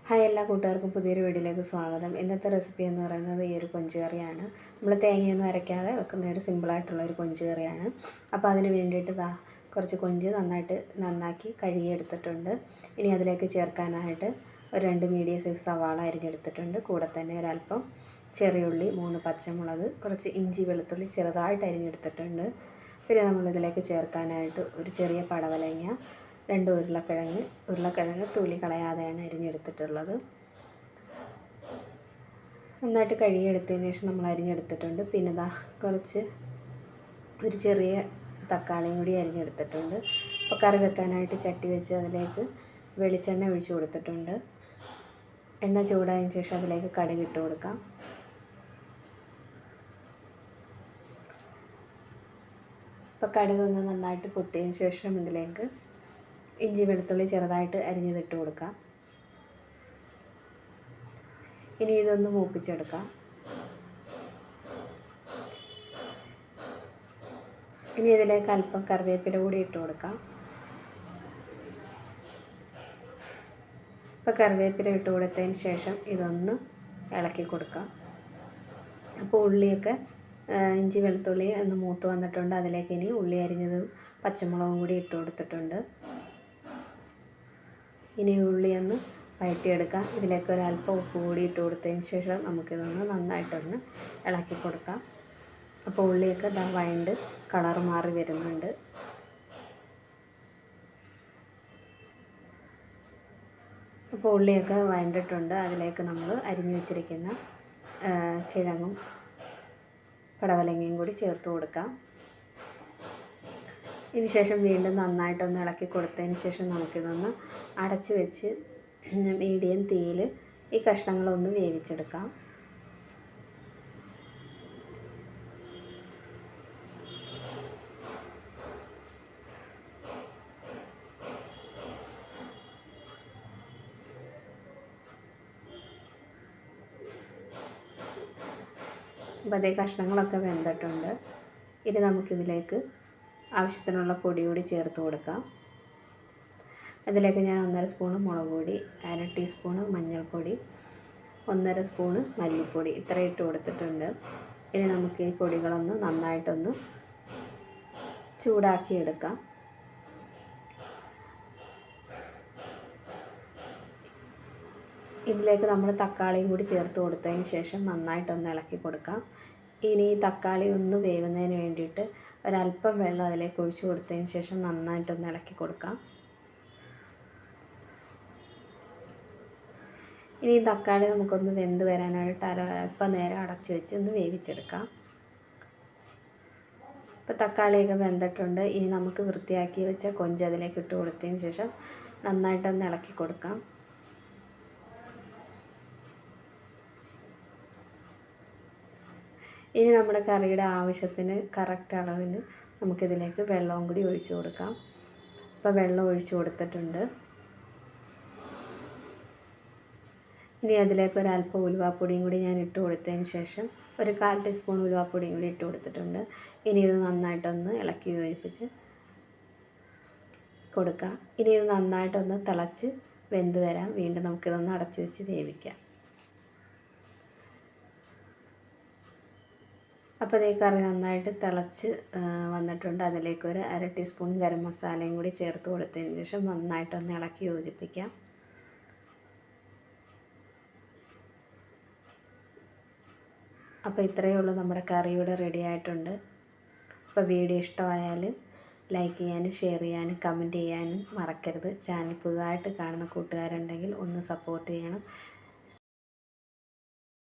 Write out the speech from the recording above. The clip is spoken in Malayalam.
ഹായ് എല്ലാ കൂട്ടുകാർക്കും പുതിയൊരു വീഡിയോയിലേക്ക് സ്വാഗതം. ഇന്നത്തെ റെസിപ്പി എന്ന് പറയുന്നത് ഈ ഒരു കൊഞ്ച് കറിയാണ്. നമ്മൾ തേങ്ങയൊന്നും അരയ്ക്കാതെ വെക്കുന്ന ഒരു സിമ്പിളായിട്ടുള്ള ഒരു കൊഞ്ച് കറിയാണ്. അപ്പോൾ അതിന് വേണ്ടിയിട്ട് കുറച്ച് കൊഞ്ച് നന്നാക്കി കഴുകിയെടുത്തിട്ടുണ്ട്. ഇനി അതിലേക്ക് ചേർക്കാനായിട്ട് ഒരു 2 മീഡിയം സൈസ് സവാള അരിഞ്ഞെടുത്തിട്ടുണ്ട്. കൂടെ തന്നെ ഒരല്പം ചെറിയുള്ളി, 3 പച്ചമുളക്, കുറച്ച് ഇഞ്ചി വെളുത്തുള്ളി ചെറുതായിട്ട് അരിഞ്ഞെടുത്തിട്ടുണ്ട്. പിന്നെ നമ്മളിതിലേക്ക് ചേർക്കാനായിട്ട് ഒരു ചെറിയ പടവലങ്ങ, 2 ഉരുളക്കിഴങ്ങ് തൊലി കളയാതെയാണ് അരിഞ്ഞെടുത്തിട്ടുള്ളത്. നന്നായിട്ട് കഴുകിയെടുത്തതിന് ശേഷം നമ്മൾ അരിഞ്ഞെടുത്തിട്ടുണ്ട്. പിന്നെ ഒരു ചെറിയ തക്കാളിയും കൂടി അരിഞ്ഞെടുത്തിട്ടുണ്ട്. അപ്പോൾ കറി വെക്കാനായിട്ട് ചട്ടി വെച്ച് അതിലേക്ക് വെളിച്ചെണ്ണ ഒഴിച്ച് കൊടുത്തിട്ടുണ്ട്. എണ്ണ ചൂടായതിന് ശേഷം അതിലേക്ക് കടുക് ഇട്ട് കൊടുക്കാം. അപ്പോൾ കടുക് ഒന്ന് നന്നായിട്ട് പൊട്ടിയതിന് ശേഷം ഇതിലേക്ക് ഇഞ്ചി വെളുത്തുള്ളി ചെറുതായിട്ട് അരിഞ്ഞതിട്ട് കൊടുക്കാം. ഇനി ഇതൊന്ന് മൂപ്പിച്ചെടുക്കാം. ഇനി ഇതിലേക്ക് അല്പം കറിവേപ്പില കൂടി ഇട്ട് കൊടുക്കാം. ഇപ്പോൾ കറിവേപ്പില ഇട്ട് കൊടുത്തതിന് ശേഷം ഇതൊന്ന് ഇളക്കി കൊടുക്കാം. അപ്പോൾ ഉള്ളിയൊക്കെ ഇഞ്ചി വെളുത്തുള്ളി ഒന്ന് മൂത്ത് വന്നിട്ടുണ്ട്. അതിലേക്ക് ഇനി ഉള്ളി അരിഞ്ഞതും പച്ചമുളകും കൂടി ഇട്ട് കൊടുത്തിട്ടുണ്ട്. ഇനി ഉള്ളിയൊന്ന് വഴറ്റിയെടുക്കാം. ഇതിലേക്ക് ഒരല്പം ഉപ്പ് കൂടി ഇട്ട് കൊടുത്തതിന് ശേഷം നമുക്കിതൊന്ന് നന്നായിട്ടൊന്ന് ഇളക്കി കൊടുക്കാം. അപ്പോൾ ഉള്ളിയൊക്കെ വഴണ്ട് കളർ മാറി വരുന്നുണ്ട്. അപ്പോൾ ഉള്ളിയൊക്കെ വഴണ്ടിട്ടുണ്ട്. അതിലേക്ക് നമ്മൾ അരിഞ്ഞു വെച്ചിരിക്കുന്ന കിഴങ്ങും പടവലങ്ങയും കൂടി ചേർത്ത് കൊടുക്കാം. ഇതിന് ശേഷം വീണ്ടും നന്നായിട്ടൊന്ന് ഇളക്കി കൊടുത്തതിന് ശേഷം നമുക്കിതൊന്ന് അടച്ച് വെച്ച് മീഡിയം തീയിൽ ഈ കഷ്ണങ്ങളൊന്ന് വേവിച്ചെടുക്കാം. അപ്പോൾ അതേ കഷ്ണങ്ങളൊക്കെ വെന്തിട്ടുണ്ട്. ഇനി നമുക്കിതിലേക്ക് ആവശ്യത്തിനുള്ള പൊടി കൂടി ചേർത്ത് കൊടുക്കാം. അതിലേക്ക് ഞാൻ 1.5 സ്പൂണ് മുളക് പൊടി, 1/2 ടീസ്പൂണ് മഞ്ഞൾപ്പൊടി, 1.5 സ്പൂണ് മല്ലിപ്പൊടി ഇത്ര ഇട്ട് കൊടുത്തിട്ടുണ്ട്. ഇനി നമുക്ക് ഈ പൊടികളൊന്ന് നന്നായിട്ടൊന്ന് ചൂടാക്കിയെടുക്കാം. ഇതിലേക്ക് നമ്മൾ തക്കാളിയും കൂടി ചേർത്ത് കൊടുത്തതിന് ശേഷം നന്നായിട്ടൊന്ന് ഇളക്കി കൊടുക്കാം. ഇനി ഈ തക്കാളി ഒന്ന് വേവുന്നതിന് വേണ്ടിയിട്ട് ഒരല്പം വെള്ളം അതിലേക്ക് ഒഴിച്ച് കൊടുത്തതിന് ശേഷം നന്നായിട്ടൊന്ന് ഇളക്കി കൊടുക്കാം. ഇനി ഈ തക്കാളി നമുക്കൊന്ന് വെന്ത് വരാനായിട്ട് അല്പം നേരം അടച്ച് വെച്ച് ഒന്ന് വേവിച്ചെടുക്കാം. ഇപ്പോൾ തക്കാളിയൊക്കെ വെന്തിട്ടുണ്ട്. ഇനി നമുക്ക് വൃത്തിയാക്കി വെച്ച കൊഞ്ച് അതിലേക്ക് ഇട്ട് കൊടുത്തതിന് ശേഷം നന്നായിട്ടൊന്ന് ഇളക്കി കൊടുക്കാം. ഇനി നമ്മുടെ കറിയുടെ ആവശ്യത്തിന് കറക്റ്റ് അളവിൽ നമുക്കിതിലേക്ക് വെള്ളവും കൂടി ഒഴിച്ച് കൊടുക്കാം. അപ്പോൾ വെള്ളം ഒഴിച്ച് കൊടുത്തിട്ടുണ്ട്. ഇനി അതിലേക്ക് ഒരല്പം ഉലുവാപ്പൊടിയും കൂടി ഞാൻ ഇട്ട് കൊടുത്തതിന് ശേഷം ഒരു 1/4 ടീസ്പൂൺ ഉലുവാപ്പൊടിയും കൂടി ഇട്ട് കൊടുത്തിട്ടുണ്ട്. ഇനി ഇത് നന്നായിട്ടൊന്ന് ഇളക്കി യോജിപ്പിച്ച് കൊടുക്കാം. ഇനി ഇത് നന്നായിട്ടൊന്ന് തിളച്ച് വെന്ത് വരാം. വീണ്ടും നമുക്കിതൊന്ന് അടച്ച് വെച്ച് വേവിക്കാം. അപ്പോൾ ഈ കറി നന്നായിട്ട് തിളച്ച് വന്നിട്ടുണ്ട്. അതിലേക്ക് ഒരു 1/2 ടീസ്പൂൺ ഗരം മസാലയും കൂടി ചേർത്ത് കൊടുത്തതിന് ശേഷം നന്നായിട്ടൊന്ന് ഇളക്കി യോജിപ്പിക്കാം. അപ്പോൾ ഇത്രയേ ഉള്ളൂ, നമ്മുടെ കറി ഇവിടെ റെഡി ആയിട്ടുണ്ട്. അപ്പോൾ വീഡിയോ ഇഷ്ടമായാൽ ലൈക്ക് ചെയ്യാനും ഷെയർ ചെയ്യാനും കമൻറ്റ് ചെയ്യാനും മറക്കരുത്. ചാനൽ പുതുതായിട്ട് കാണുന്ന കൂട്ടുകാരുണ്ടെങ്കിൽ ഒന്ന് സപ്പോർട്ട് ചെയ്യണം.